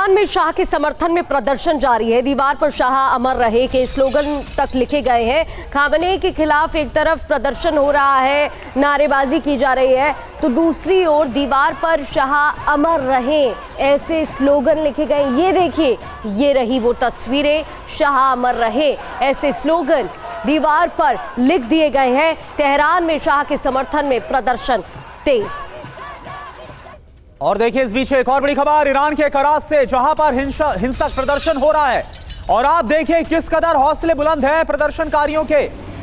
Tehran में शाह के समर्थन में प्रदर्शन जारी है। दीवार पर शाह अमर रहे के स्लोगन तक लिखे गए हैं। खामनेई के खिलाफ एक तरफ प्रदर्शन हो रहा है, नारेबाजी की जा रही है, तो दूसरी ओर दीवार पर शाह अमर रहे ऐसे स्लोगन लिखे गए। ये देखिए, ये रही वो तस्वीरें, शाह अमर रहे ऐसे स्लोगन दीवार पर लिख दिए गए हैं। तेहरान में शाह के समर्थन में प्रदर्शन तेज। और देखिए इस बीच एक और बड़ी खबर ईरान के कराच से, जहां पर हिंसक प्रदर्शन हो रहा है। और आप देखिए किस कदर हौसले बुलंद है प्रदर्शनकारियों के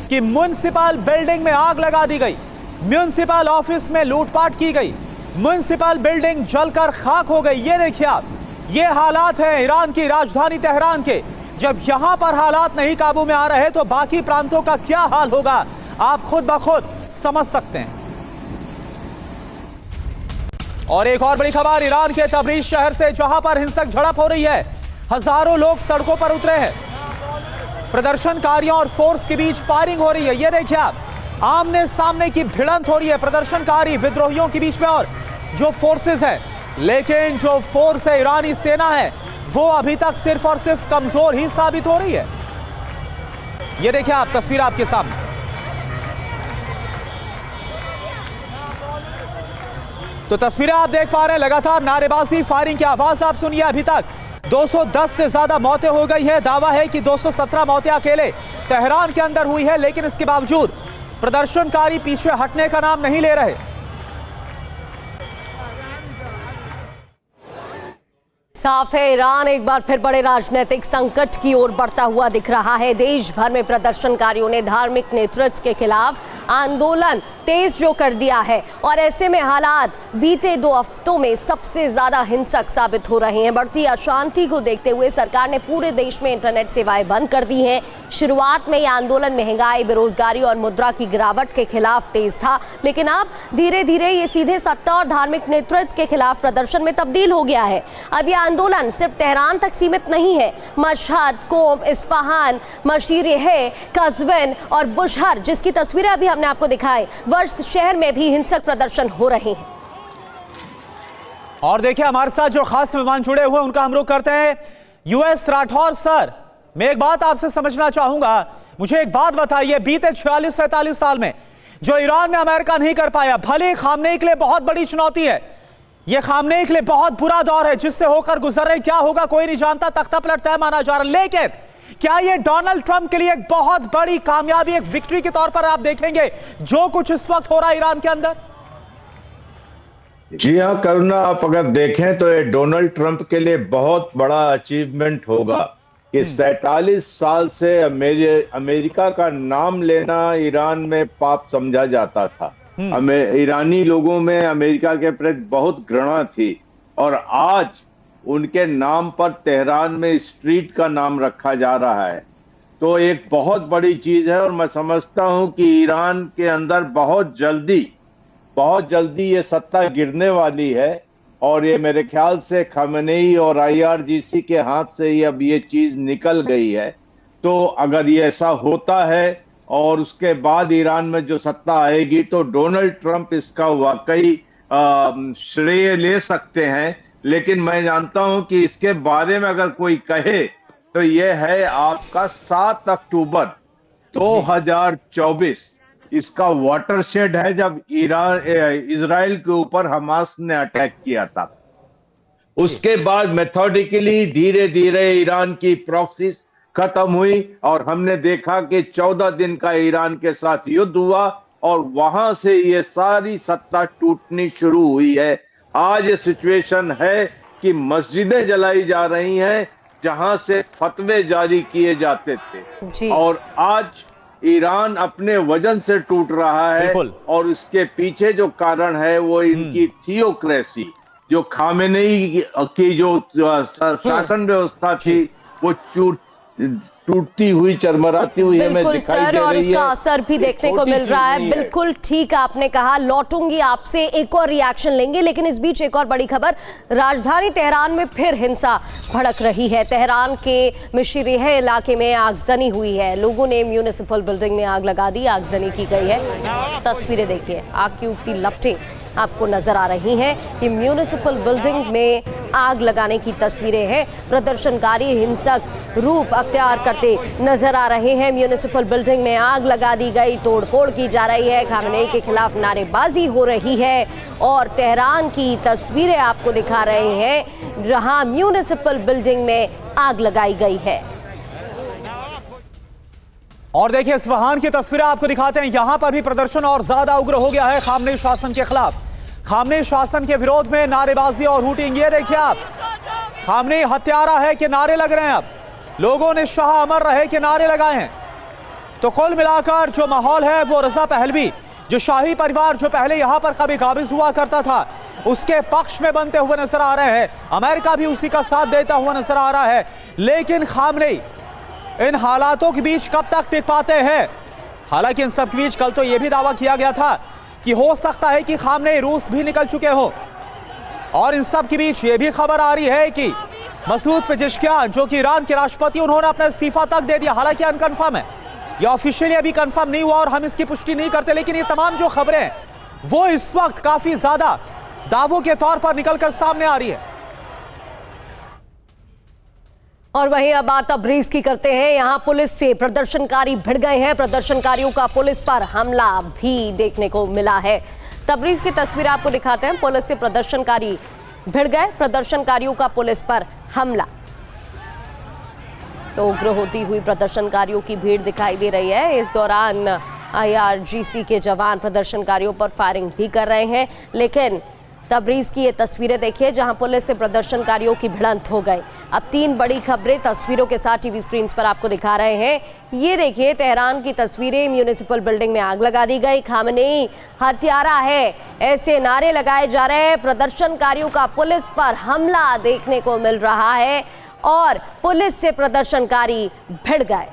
कि म्युनिसिपल बिल्डिंग में आग लगा दी गई, म्युनिसिपल ऑफिस में लूटपाट की गई, म्युनिसिपल बिल्डिंग जलकर खाक हो गई। ये देखिए आप, ये हालात हैं ईरान की राजधानी तेहरान के। जब यहां पर हालात नहीं काबू में आ रहे तो बाकी प्रांतों का क्या हाल होगा, आप खुद ब खुद समझ सकते हैं। और एक और बड़ी खबर ईरान के तबरीज शहर से, जहां पर हिंसक झड़प हो रही है। हजारों लोग सड़कों पर उतरे हैं। प्रदर्शनकारियों और फोर्स के बीच फायरिंग हो रही है। ये देखिए आप, आमने सामने की भिड़ंत हो रही है प्रदर्शनकारी विद्रोहियों के बीच में और जो फोर्सेस है। लेकिन जो फोर्स है, ईरानी सेना है, वो अभी तक सिर्फ और सिर्फ कमजोर ही साबित हो रही है। ये देखिए आप, तस्वीर आपके सामने। तो तस्वीरें आप देख पा रहे हैं, लगातार नारेबाजी, फायरिंग की आवाज आप सुनिए। अभी तक 210 से ज्यादा मौतें हो गई है। दावा है कि 217 मौतें अकेले तेहरान के अंदर हुई है, लेकिन इसके बावजूद प्रदर्शनकारी पीछे हटने का नाम नहीं ले रहे। साफ है, ईरान एक बार फिर बड़े राजनीतिक संकट की ओर बढ़ता हुआ दिख रहा है। देश भर में प्रदर्शनकारियों ने धार्मिक नेतृत्व के खिलाफ आंदोलन तेज जो कर दिया है और ऐसे में हालात बीते 2 हफ्तों में सबसे ज्यादा हिंसक साबित हो रहे हैं। बढ़ती अशांति को देखते हुए सरकार ने पूरे देश में इंटरनेट सेवाएं बंद कर दी हैं। शुरुआत में यह आंदोलन महंगाई, बेरोजगारी और मुद्रा की गिरावट के खिलाफ तेज था, लेकिन अब धीरे धीरे ये सीधे सत्ता और धार्मिक नेतृत्व के खिलाफ प्रदर्शन में तब्दील हो गया है। अब यह आंदोलन सिर्फ तेहरान तक सीमित नहीं है। मशहद, कोम, इस्फहान, मशीरेह, कज़विन और बुशहर, जिसकी तस्वीरें अभी हमने आपको दिखाई, वर्ष शहर में भी हिंसक प्रदर्शन हो रहे हैं। और देखिए हमारे साथ जो खास मेहमान जुड़े हुए उनका हम रुख करते हैं। यूएस राठौर सर, मैं एक बात आपसे समझना चाहूंगा, मुझे एक बात बताइए, बीते 46-47 साल में जो ईरान में अमेरिका नहीं कर पाया, भले खामनेई के लिए बहुत बड़ी चुनौती है, यह खामनेई के लिए बहुत बुरा दौर है जिससे होकर गुजर रहे, क्या होगा कोई नहीं जानता, तख्ता पलट तय माना जा रहा, लेकिन क्या ये डोनाल्ड ट्रंप के लिए एक बहुत बड़ी कामयाबी, एक विक्ट्री के तौर पर आप देखेंगे जो कुछ इस वक्त हो रहा है ईरान के अंदर? जी हाँ करुणा, आप अगर देखें तो ये डोनाल्ड ट्रंप के लिए बहुत बड़ा अचीवमेंट होगा कि 47 साल से अमेरिका का नाम लेना ईरान में पाप समझा जाता था। ईरानी लोगों में अमेरिका के प्रति बहुत घृणा थी और आज उनके नाम पर तेहरान में स्ट्रीट का नाम रखा जा रहा है, तो एक बहुत बड़ी चीज है। और मैं समझता हूं कि ईरान के अंदर बहुत जल्दी ये सत्ता गिरने वाली है और ये मेरे ख्याल से खामेनेई और IRGC के हाथ से ही अब ये चीज निकल गई है। तो अगर ये ऐसा होता है और उसके बाद ईरान में जो सत्ता आएगी तो डोनाल्ड ट्रंप इसका वाकई श्रेय ले सकते हैं। लेकिन मैं जानता हूं कि इसके बारे में अगर कोई कहे तो यह है आपका 7 अक्टूबर 2024, इसका वाटरशेड है जब इजराइल के ऊपर हमास ने अटैक किया था। उसके बाद मेथोडिकली धीरे धीरे ईरान की प्रॉक्सीज खत्म हुई और हमने देखा कि 14 दिन का ईरान के साथ युद्ध हुआ और वहां से ये सारी सत्ता टूटनी शुरू हुई है। आज ये सिचुएशन है कि मस्जिदें जलाई जा रही हैं जहां से फतवे जारी किए जाते थे और आज ईरान अपने वजन से टूट रहा है और इसके पीछे जो कारण है वो इनकी थियोक्रेसी, जो खामेनेई की जो शासन व्यवस्था थी वो टूटती हुई, चरमराती हुई हमें दिखाई दे रही है और उसका असर भी देखने को मिल रहा है। बिल्कुल ठीक आपने कहा, लौटूंगी आपसे, एक और रिएक्शन लेंगे, लेकिन इस बीच एक और बड़ी खबर, राजधानी तेहरान में फिर हिंसा भड़क रही है। तेहरान के मशीरेह इलाके में आगजनी हुई है, लोगों ने म्यूनिसिपल बिल्डिंग में आग लगा दी, आगजनी की गई है। तस्वीरें देखिए, आग की उठती लपटें आपको नजर आ रही हैं। ये म्यूनिसिपल बिल्डिंग में आग लगाने की तस्वीरें हैं। प्रदर्शनकारी हिंसक रूप अख्तियार करते नजर आ रहे हैं। म्यूनिसिपल बिल्डिंग में आग लगा दी गई, तोड़फोड़ की जा रही है, खामनेई के खिलाफ नारेबाजी हो रही है और तेहरान की तस्वीरें आपको दिखा रहे हैं जहां म्यूनिसिपल बिल्डिंग में आग लगाई गई है। और देखिए इस्फहान की तस्वीरें आपको दिखाते हैं। यहां पर भी प्रदर्शन और ज्यादा उग्र हो गया है खामनेई शासन के खिलाफ। खामनेई शासन के विरोध में नारेबाजी और हूटिंग। ये देखिए आप, खामनेई हत्यारा है कि नारे लग रहे हैं। अब लोगों ने शाह अमर रहे के नारे लगाए हैं। तो कुल मिलाकर जो माहौल है वो रजा पहलवी, जो शाही परिवार जो पहले यहां पर कभी काबिज हुआ करता था, उसके पक्ष में बनते हुए नजर आ रहे हैं। अमेरिका भी उसी का साथ देता हुआ नजर आ रहा है। लेकिन खामनेई इन हालातों के बीच कब तक टिक पाते हैं? हालांकि इन सब के बीच कल तो यह भी दावा किया गया था कि हो सकता है कि खामनेई रूस भी निकल चुके हो। और इन सब के बीच ये भी खबर आ रही है कि मसूद पेजेश्कियान जो कि ईरान के राष्ट्रपति, उन्होंने अपना इस्तीफा तक दे दिया। हालांकि अनकन्फर्म है, यह ऑफिशियली अभी कंफर्म नहीं हुआ और हम इसकी पुष्टि नहीं करते। लेकिन ये तमाम जो खबरें हैं वो इस वक्त काफी ज्यादा दावों के तौर पर निकलकर सामने आ रही है। और वहीं अब बात तबरीज की करते हैं। यहां पुलिस से प्रदर्शनकारी भिड़ गए हैं। प्रदर्शनकारियों का पुलिस पर हमला भी देखने को मिला है। तबरीज की तस्वीर आपको दिखाते हैं। पुलिस से प्रदर्शनकारी भिड़ गए, प्रदर्शनकारियों का पुलिस पर हमला। तो उग्र होती हुई प्रदर्शनकारियों की भीड़ दिखाई दे रही है। इस दौरान IRGC के जवान प्रदर्शनकारियों पर फायरिंग भी कर रहे हैं। लेकिन तबरीज की ये तस्वीरें देखिए जहां पुलिस से प्रदर्शनकारियों की भिड़ंत हो गई। अब 3 बड़ी खबरें तस्वीरों के साथ टीवी स्क्रीन पर आपको दिखा रहे हैं। ये देखिए तेहरान की तस्वीरें, म्यूनिसिपल बिल्डिंग में आग लगा दी गई, खामनेई हत्यारा है ऐसे नारे लगाए जा रहे हैं। प्रदर्शनकारियों का पुलिस पर हमला देखने को मिल रहा है और पुलिस से प्रदर्शनकारी भिड़ गए।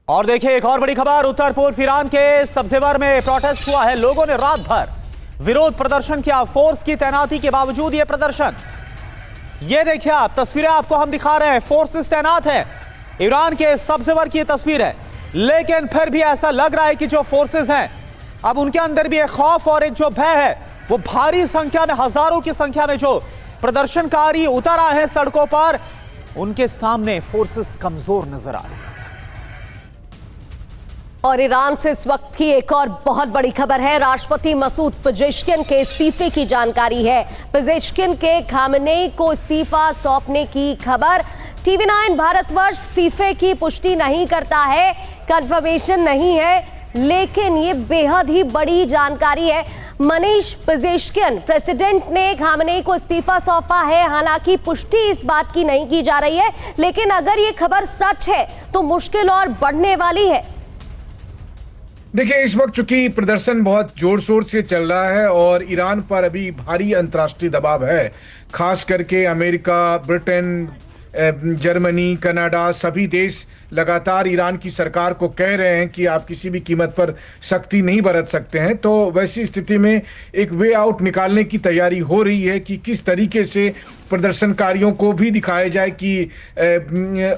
और देखिए एक और बड़ी खबर, उत्तर पूर्व ईरान के सब्जेवर में प्रोटेस्ट हुआ है। लोगों ने रात भर विरोध प्रदर्शन किया। फोर्स की तैनाती के बावजूद यह प्रदर्शन, ये देखिए आप, तस्वीरें आपको हम दिखा रहे हैं। फोर्सेस तैनात है, ईरान के सब्जेवर की तस्वीर है। लेकिन फिर भी ऐसा लग रहा है कि जो फोर्सेस हैं अब उनके अंदर भी एक खौफ और एक जो भय है। वो भारी संख्या में, हजारों की संख्या में जो प्रदर्शनकारी उतर आए हैं सड़कों पर, उनके सामने फोर्सेस कमजोर नजर आ रही है। और ईरान से इस वक्त की एक और बहुत बड़ी खबर है। राष्ट्रपति मसूद पेजेश्कियान के इस्तीफे की जानकारी है। पेजेश्कियान के खामनेई को इस्तीफा सौंपने की खबर। TV9 भारतवर्ष इस्तीफे की पुष्टि नहीं करता है, कंफर्मेशन नहीं है, लेकिन ये बेहद ही बड़ी जानकारी है। मनीष पेजेश्कियान, प्रेसिडेंट ने खामनेई को इस्तीफा सौंपा है। हालांकि पुष्टि इस बात की नहीं की जा रही है, लेकिन अगर ये खबर सच है तो मुश्किल और बढ़ने वाली है। देखिए, इस वक्त चूंकि प्रदर्शन बहुत जोर शोर से चल रहा है और ईरान पर अभी भारी अंतर्राष्ट्रीय दबाव है, खास करके अमेरिका, ब्रिटेन, जर्मनी, कनाडा, सभी देश लगातार ईरान की सरकार को कह रहे हैं कि आप किसी भी कीमत पर सख्ती नहीं बरत सकते हैं। तो वैसी स्थिति में एक वे आउट निकालने की तैयारी हो रही है कि किस तरीके से प्रदर्शनकारियों को भी दिखाया जाए कि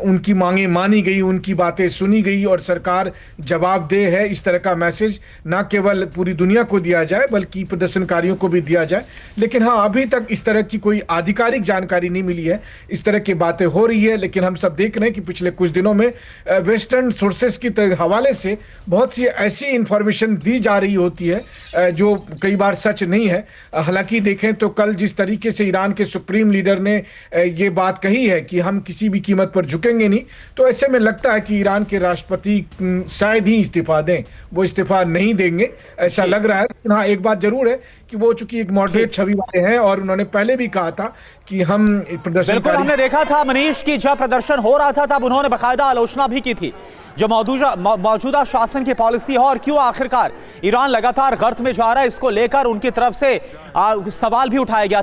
उनकी मांगें मानी गई, उनकी बातें सुनी गई और सरकार जवाबदेह है। इस तरह का मैसेज न केवल पूरी दुनिया को दिया जाए बल्कि प्रदर्शनकारियों को भी दिया जाए। लेकिन हाँ, अभी तक इस तरह की कोई आधिकारिक जानकारी नहीं मिली है। इस तरह की बातें हो रही है, लेकिन हम सब देख रहे हैं कि पिछले कुछ दिनों में वेस्टर्न सोर्सेस की हवाले से बहुत सी ऐसी इंफॉर्मेशन दी जा रही होती है जो कई बार सच नहीं है। हालांकि देखें तो कल जिस तरीके से ईरान के सुप्रीम लीडर ने ये बात कही है कि हम किसी भी कीमत पर झुकेंगे नहीं, तो ऐसे में लगता है कि ईरान के राष्ट्रपति शायद ही इस्तीफा दें। वो इस्तीफा नहीं देंगे ऐसा लग रहा है। लेकिन हाँ, एक बात जरूर है कि वो चूंकि एक मॉडरेट छवि वाले हैं और उन्होंने पहले भी कहा था कि हम प्रदर्शन, बिल्कुल हमने देखा था मनीष की जब प्रदर्शन हो रहा था तब उन्होंने बाकायदा आलोचना भी की थी जो मौजूदा शासन की पॉलिसी है और क्यों आखिरकार ईरान लगातार गर्त में जा रहा है, इसको लेकर उनकी तरफ से सवाल भी उठाया गया था।